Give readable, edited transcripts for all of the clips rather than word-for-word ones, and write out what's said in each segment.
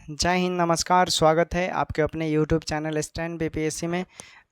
जय हिंद, नमस्कार। स्वागत है आपके अपने यूट्यूब चैनल स्टैंड बीपीएससी में।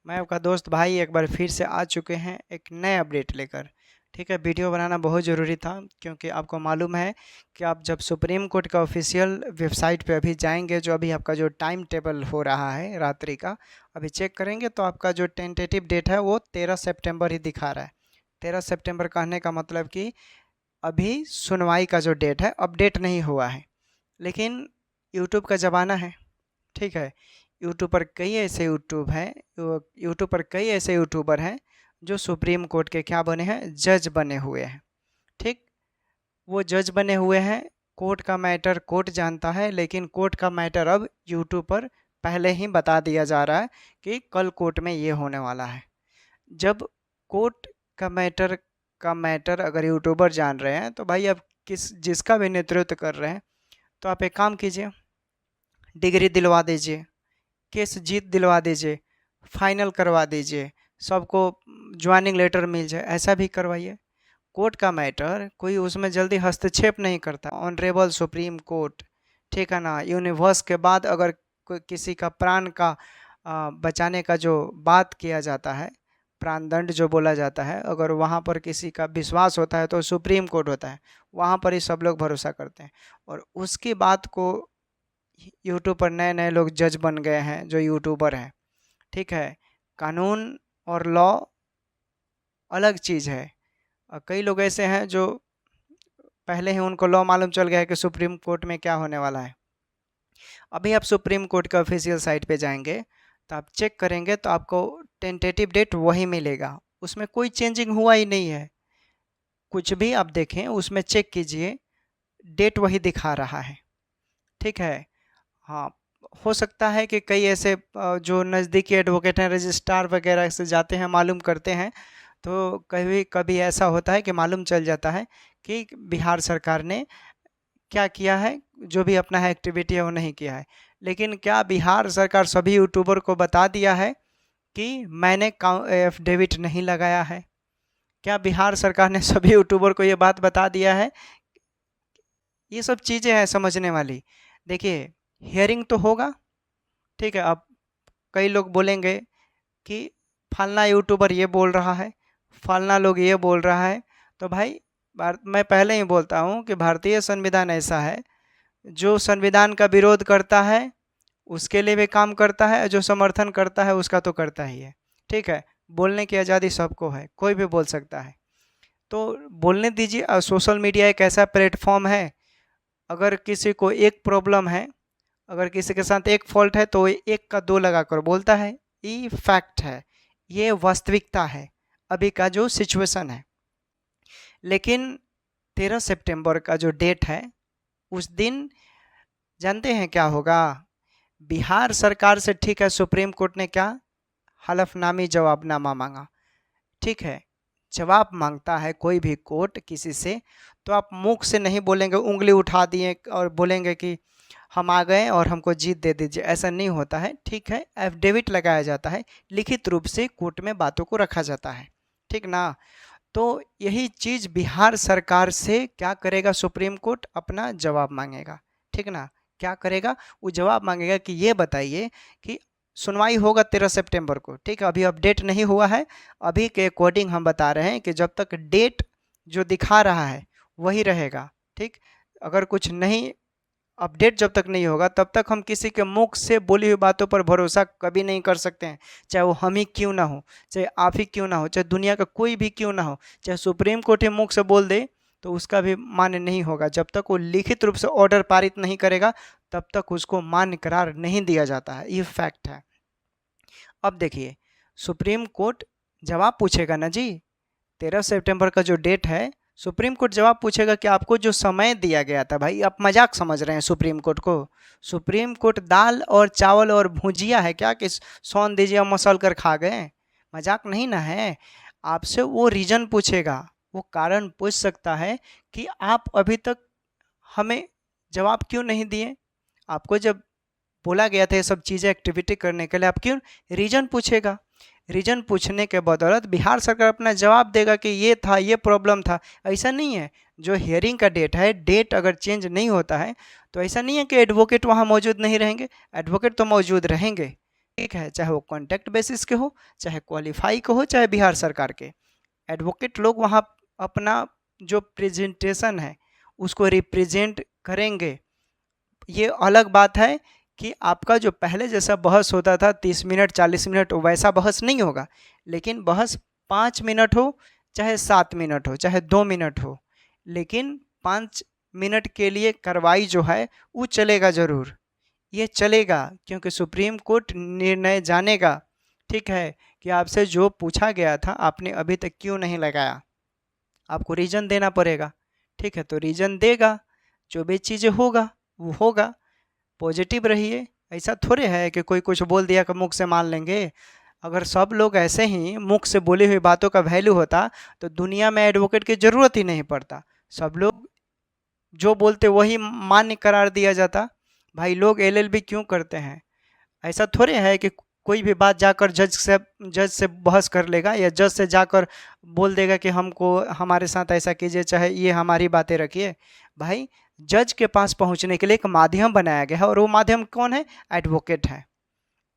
मैं आपका दोस्त भाई एक बार फिर से आ चुके हैं एक नए अपडेट लेकर। ठीक है, वीडियो बनाना बहुत ज़रूरी था क्योंकि आपको मालूम है कि आप जब सुप्रीम कोर्ट का ऑफिशियल वेबसाइट पे अभी जाएंगे, जो अभी आपका जो टाइम टेबल हो रहा है रात्रि का, अभी चेक करेंगे तो आपका जो टेंटेटिव डेट है वो 13 सितंबर ही दिखा रहा है। 13 सितंबर कहने का मतलब कि अभी सुनवाई का जो डेट है अपडेट नहीं हुआ है। लेकिन यूट्यूब का ज़माना है, ठीक है। यूट्यूब पर कई ऐसे यूट्यूब पर कई ऐसे यूट्यूबर हैं जो सुप्रीम कोर्ट के क्या बने हैं, जज बने हुए हैं। ठीक, वो जज बने हुए हैं। कोर्ट का मैटर कोर्ट जानता है, लेकिन कोर्ट का मैटर अब यूट्यूब पर पहले ही बता दिया जा रहा है कि कल कोर्ट में ये होने वाला है। जब कोर्ट का मैटर अगर यूट्यूबर जान रहे हैं तो भाई अब जिसका भी नेतृत्व कर रहे हैं, तो आप एक काम कीजिए, डिग्री दिलवा दीजिए, केस जीत दिलवा दीजिए, फाइनल करवा दीजिए, सबको ज्वाइनिंग लेटर मिल जाए, ऐसा भी करवाइए। कोर्ट का मैटर कोई उसमें जल्दी हस्तक्षेप नहीं करता। ऑनरेबल सुप्रीम कोर्ट, ठीक है ना। यूनिवर्स के बाद अगर कोई किसी का प्राण का बचाने का जो बात किया जाता है, प्राण दंड जो बोला जाता है, अगर वहाँ पर किसी का विश्वास होता है तो सुप्रीम कोर्ट होता है। वहाँ पर ही सब लोग भरोसा करते हैं। और उसकी बात को यूट्यूब पर नए नए लोग जज बन गए हैं जो यूट्यूबर हैं, ठीक है। कानून और लॉ अलग चीज़ है। कई लोग ऐसे हैं जो पहले ही उनको लॉ मालूम चल गया है कि सुप्रीम कोर्ट में क्या होने वाला है। अभी आप सुप्रीम कोर्ट के ऑफिशियल साइट पे जाएंगे तो आप चेक करेंगे तो आपको टेंटेटिव डेट वही मिलेगा, उसमें कोई चेंजिंग हुआ ही नहीं है। कुछ भी आप देखें उसमें चेक कीजिए, डेट वही दिखा रहा है, ठीक है। हाँ, हो सकता है कि कई ऐसे जो नज़दीकी एडवोकेट हैं, रजिस्ट्रार वगैरह से जाते हैं, मालूम करते हैं, तो कभी कभी ऐसा होता है कि मालूम चल जाता है कि बिहार सरकार ने क्या किया है, जो भी अपना है एक्टिविटी है वो नहीं किया है। लेकिन क्या बिहार सरकार सभी यूट्यूबर को बता दिया है कि मैंने एफिडेविट नहीं लगाया है? क्या बिहार सरकार ने सभी यूट्यूबर को ये बात बता दिया है? ये सब चीज़ें हैं समझने वाली। देखिए, हियरिंग तो होगा, ठीक है। अब कई लोग बोलेंगे कि फलना यूट्यूबर ये बोल रहा है, फलना लोग ये बोल रहा है। तो भाई, मैं पहले ही बोलता हूँ कि भारतीय संविधान ऐसा है, जो संविधान का विरोध करता है उसके लिए भी काम करता है, जो समर्थन करता है उसका तो करता ही है, ठीक है। बोलने की आज़ादी सबको है, कोई भी बोल सकता है, तो बोलने दीजिए। सोशल मीडिया एक ऐसा प्लेटफॉर्म है, अगर किसी को एक प्रॉब्लम है, अगर किसी के साथ एक फॉल्ट है तो वो एक का दो लगा कर बोलता है। ये फैक्ट है, ये वास्तविकता है अभी का जो सिचुएशन है। लेकिन 13 सितंबर का जो डेट है, उस दिन जानते हैं क्या होगा? बिहार सरकार से, ठीक है, सुप्रीम कोर्ट ने क्या हलफनामी जवाबनामा मांगा, ठीक है। जवाब मांगता है कोई भी कोर्ट किसी से, तो आप मुख से नहीं बोलेंगे, उंगली उठा दिए और बोलेंगे कि हम आ गए और हमको जीत दे दीजिए, ऐसा नहीं होता है, ठीक है। एफिडेविट लगाया जाता है, लिखित रूप से कोर्ट में बातों को रखा जाता है, ठीक ना। तो यही चीज़ बिहार सरकार से क्या करेगा, सुप्रीम कोर्ट अपना जवाब मांगेगा, ठीक ना। क्या करेगा, वो जवाब मांगेगा कि ये बताइए कि सुनवाई होगा 13 सितंबर को, ठीक है। अभी अपडेट नहीं हुआ है, अभी के अकॉर्डिंग हम बता रहे हैं कि जब तक डेट जो दिखा रहा है वही रहेगा, ठीक। अगर कुछ नहीं, अपडेट जब तक नहीं होगा तब तक हम किसी के मुख से बोली हुई बातों पर भरोसा कभी नहीं कर सकते हैं। चाहे वो हम ही क्यों ना हो, चाहे आप ही क्यों ना हो, चाहे दुनिया का कोई भी क्यों ना हो, चाहे सुप्रीम कोर्ट ही मुख से बोल दे तो उसका भी मान्य नहीं होगा। जब तक वो लिखित रूप से ऑर्डर पारित नहीं करेगा तब तक उसको मान्य करार नहीं दिया जाता है, ये फैक्ट है। अब देखिए, सुप्रीम कोर्ट जवाब पूछेगा ना जी। 13 सितंबर का जो डेट है, सुप्रीम कोर्ट जवाब पूछेगा कि आपको जो समय दिया गया था, भाई आप मजाक समझ रहे हैं सुप्रीम कोर्ट को? सुप्रीम कोर्ट दाल और चावल और भुजिया है क्या कि सौन दीजिए और मसल कर खा गए? मजाक नहीं ना है। आपसे वो रीजन पूछेगा, वो कारण पूछ सकता है कि आप अभी तक हमें जवाब क्यों नहीं दिए। आपको जब बोला गया था ये सब चीज़ें एक्टिविटी करने के लिए, आप क्यों रीजन पूछेगा। रीजन पूछने के बदौलत बिहार सरकार अपना जवाब देगा कि ये था, ये प्रॉब्लम था। ऐसा नहीं है, जो हियरिंग का डेट है, डेट अगर चेंज नहीं होता है तो ऐसा नहीं है कि एडवोकेट वहाँ मौजूद नहीं रहेंगे, एडवोकेट तो मौजूद रहेंगे, ठीक है, चाहे वो कॉन्ट्रैक्ट बेसिस के हो, चाहे क्वालिफाई के हो, चाहे बिहार सरकार के। एडवोकेट लोग वहाँ अपना जो प्रेजेंटेशन है उसको रिप्रेजेंट करेंगे। ये अलग बात है कि आपका जो पहले जैसा बहस होता था 30 मिनट 40 मिनट, वैसा बहस नहीं होगा, लेकिन बहस 5 मिनट हो, चाहे 7 मिनट हो, चाहे 2 मिनट हो, लेकिन 5 मिनट के लिए कार्रवाई जो है वो चलेगा ज़रूर, ये चलेगा, क्योंकि सुप्रीम कोर्ट निर्णय जानेगा, ठीक है, कि आपसे जो पूछा गया था आपने अभी तक क्यों नहीं लगाया, आपको रीज़न देना पड़ेगा, ठीक है, तो रीज़न देगा, जो भी चीज़ें होगा वो होगा। पॉजिटिव रहिए, ऐसा थोड़े है कि कोई कुछ बोल दिया कि मुख से मान लेंगे। अगर सब लोग ऐसे ही मुख से बोली हुई बातों का वैल्यू होता तो दुनिया में एडवोकेट की ज़रूरत ही नहीं पड़ता, सब लोग जो बोलते वही मान्य करार दिया जाता। भाई लोग एलएलबी क्यों करते हैं, ऐसा थोड़े है कि कोई भी बात जाकर जज से बहस कर लेगा, या जज से जाकर बोल देगा कि हमको हमारे साथ ऐसा कीजिए, चाहे ये हमारी बातें रखिए। भाई जज के पास पहुंचने के लिए एक माध्यम बनाया गया है, और वो माध्यम कौन है, एडवोकेट है।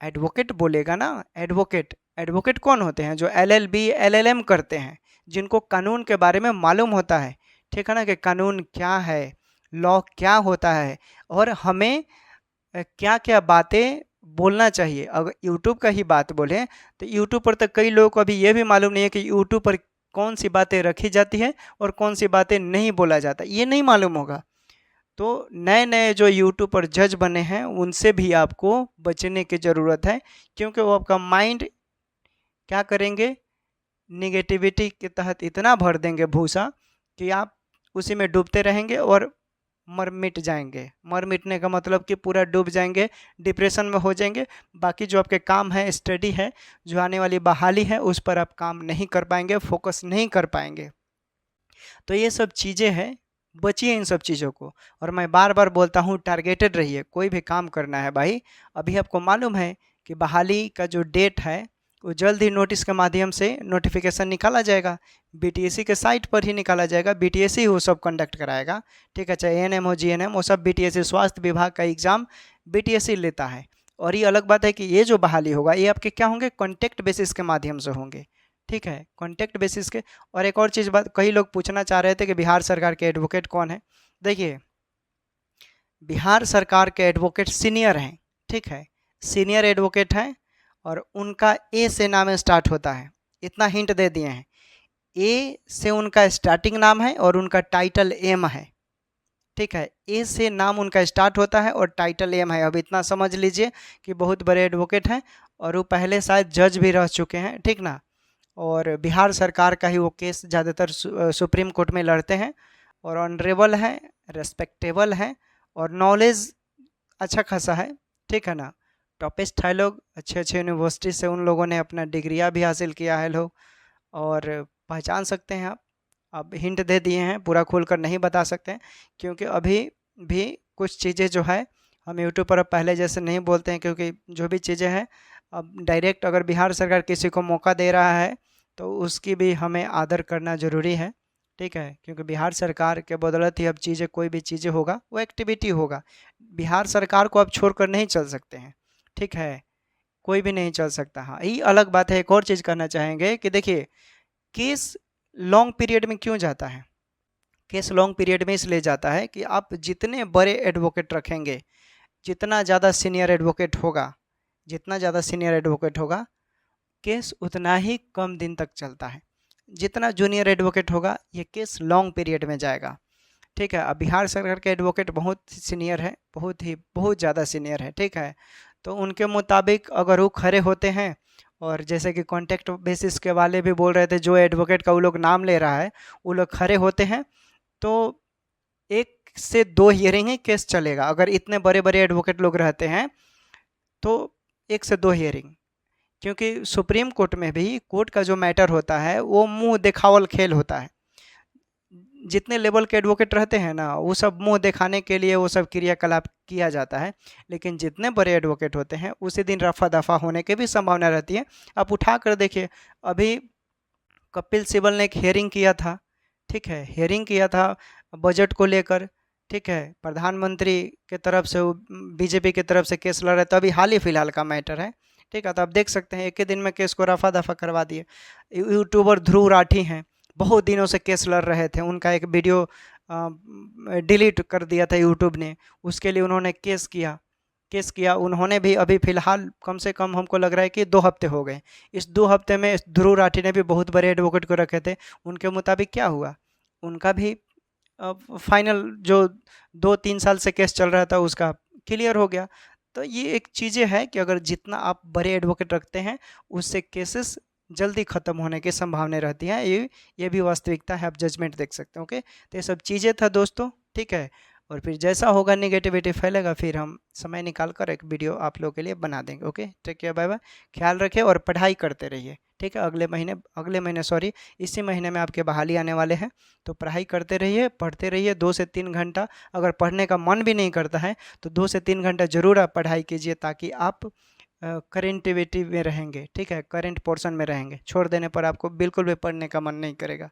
एडवोकेट बोलेगा ना, एडवोकेट एडवोकेट कौन होते हैं, जो एलएलबी एलएलएम करते हैं, जिनको कानून के बारे में मालूम होता है, ठीक है ना, कि कानून क्या है, लॉ क्या होता है, और हमें क्या क्या बातें बोलना चाहिए। अगर यूट्यूब का ही बात बोलें तो यूट्यूब पर तो कई लोगों को अभी ये भी मालूम नहीं है कि यूट्यूब पर कौन सी बातें रखी जाती हैं और कौन सी बातें नहीं बोला जाता, ये नहीं मालूम होगा। तो नए नए जो यूट्यूब पर जज बने हैं उनसे भी आपको बचने की ज़रूरत है, क्योंकि वो आपका माइंड क्या करेंगे, निगेटिविटी के तहत इतना भर देंगे भूसा कि आप उसी में डूबते रहेंगे और मर मिट जाएंगे। मर मिटने का मतलब कि पूरा डूब जाएंगे, डिप्रेशन में हो जाएंगे। बाकी जो आपके काम है, स्टडी है, जो आने वाली बहाली है, उस पर आप काम नहीं कर पाएंगे, फोकस नहीं कर पाएंगे। तो ये सब चीज़ें हैं, बचिए इन सब चीज़ों को। और मैं बार बार बोलता हूँ, टारगेटेड रहिए, कोई भी काम करना है भाई। अभी आपको मालूम है कि बहाली का जो डेट है वो जल्द ही नोटिस के माध्यम से नोटिफिकेशन निकाला जाएगा, बीटीएससी के साइट पर ही निकाला जाएगा, बीटीएससी वो सब कंडक्ट कराएगा, ठीक है, चाहे एएनएम हो जीएनएम, वो सब बीटीएससी, स्वास्थ्य विभाग का एग्ज़ाम बीटीएससी लेता है। और ये अलग बात है कि ये जो बहाली होगा ये आपके क्या होंगे, कॉन्टैक्ट बेसिस के माध्यम से होंगे, ठीक है, कॉन्टैक्ट बेसिस के। और एक और चीज़ बात, कई लोग पूछना चाह रहे थे कि बिहार सरकार के एडवोकेट कौन है। देखिए, बिहार सरकार के एडवोकेट सीनियर हैं, ठीक है, सीनियर एडवोकेट हैं, और उनका ए से नाम स्टार्ट होता है, इतना हिंट दे दिए हैं। ए से उनका स्टार्टिंग नाम है और उनका टाइटल एम है, ठीक है, ए से नाम उनका स्टार्ट होता है और टाइटल एम है। अब इतना समझ लीजिए कि बहुत बड़े एडवोकेट हैं, और वो पहले शायद जज भी रह चुके हैं, ठीक ना। और बिहार सरकार का ही वो केस ज़्यादातर सुप्रीम कोर्ट में लड़ते हैं, और ऑनरेबल हैं, रेस्पेक्टेबल हैं, और नॉलेज अच्छा खासा है, ठीक है ना। टॉपेस्ट है लोग, अच्छे अच्छे यूनिवर्सिटी से उन लोगों ने अपना डिग्रियाँ भी हासिल किया है लोग, और पहचान सकते हैं आप। अब हिंट दे दिए हैं, पूरा खोल कर नहीं बता सकते हैं, क्योंकि अभी भी कुछ चीज़ें जो है हम यूट्यूब पर अब पहले जैसे नहीं बोलते हैं, क्योंकि जो भी चीज़ें हैं अब डायरेक्ट अगर बिहार सरकार किसी को मौका दे रहा है तो उसकी भी हमें आदर करना ज़रूरी है, ठीक है, क्योंकि बिहार सरकार के बदौलत ही अब चीज़ें, कोई भी चीज़ें होगा वो एक्टिविटी होगा। बिहार सरकार को अब छोड़ कर नहीं चल सकते हैं, ठीक है, कोई भी नहीं चल सकता। हाँ, ये अलग बात है। एक और चीज़ कहना चाहेंगे कि देखिए, केस लॉन्ग पीरियड में क्यों जाता है, केस लॉन्ग पीरियड में इसलिए जाता है कि आप जितने बड़े एडवोकेट रखेंगे, जितना ज़्यादा सीनियर एडवोकेट होगा, जितना ज़्यादा सीनियर एडवोकेट होगा, केस उतना ही कम दिन तक चलता है। जितना जूनियर एडवोकेट होगा ये केस लॉन्ग पीरियड में जाएगा, ठीक है। अब बिहार सरकार के एडवोकेट बहुत सीनियर है, बहुत ज़्यादा सीनियर है, ठीक है, तो उनके मुताबिक अगर वो खड़े होते हैं, और जैसे कि कॉन्टैक्ट बेसिस के वाले भी बोल रहे थे, जो एडवोकेट का वो लोग नाम ले रहा है वो लोग खड़े होते हैं, तो 1 से 2 हियरिंग ही केस चलेगा। अगर इतने बड़े बड़े एडवोकेट लोग रहते हैं तो 1 से 2 हियरिंग, क्योंकि सुप्रीम कोर्ट में भी कोर्ट का जो मैटर होता है वो मुंह दिखावल खेल होता है। जितने लेवल के एडवोकेट रहते हैं ना, वो सब मुंह दिखाने के लिए वो सब क्रियाकलाप किया जाता है, लेकिन जितने बड़े एडवोकेट होते हैं उसी दिन रफा दफा होने की भी संभावना रहती है। आप उठा कर देखिए, अभी कपिल सिब्बल ने एक हियरिंग किया था, ठीक है, हियरिंग किया था बजट को लेकर, ठीक है, प्रधानमंत्री के तरफ से बीजेपी की तरफ से केस लड़ रहे, तो अभी हाल ही फिलहाल का मैटर है, ठीक है। तो आप देख सकते हैं एक ही दिन में केस को रफा दफा करवा दिए। यूट्यूबर ध्रुव राठी हैं, बहुत दिनों से केस लड़ रहे थे, उनका एक वीडियो डिलीट कर दिया था यूट्यूब ने, उसके लिए उन्होंने केस किया उन्होंने भी। अभी फ़िलहाल कम से कम हमको लग रहा है कि 2 हफ्ते हो गए। इस 2 हफ्ते में ध्रुव राठी ने भी बहुत बड़े एडवोकेट को रखे थे, उनके मुताबिक क्या हुआ, उनका भी फाइनल जो 2-3 साल से केस चल रहा था उसका क्लियर हो गया। तो ये एक चीज़ें हैं कि अगर जितना आप बड़े एडवोकेट रखते हैं, उससे केसेस जल्दी ख़त्म होने की संभावना रहती है। ये भी वास्तविकता है, आप जजमेंट देख सकते हैं। ओके, तो ये सब चीज़ें था दोस्तों, ठीक है। और फिर जैसा होगा नेगेटिविटी फैलेगा, फिर हम समय निकाल कर एक वीडियो आप लोगों के लिए बना देंगे। Okay, take care, bye bye, ख्याल रखें और पढ़ाई करते रहिए, ठीक है। अगले महीने सॉरी, इसी महीने में आपके बहाली आने वाले हैं, तो पढ़ाई करते रहिए, पढ़ते रहिए 2 से 3 घंटा। अगर पढ़ने का मन भी नहीं करता है तो 2 से 3 घंटा ज़रूर आप पढ़ाई कीजिए, ताकि आप करेंटिविटी में रहेंगे, ठीक है, करेंट पोर्शन में रहेंगे। छोड़ देने पर आपको बिल्कुल भी पढ़ने का मन नहीं करेगा।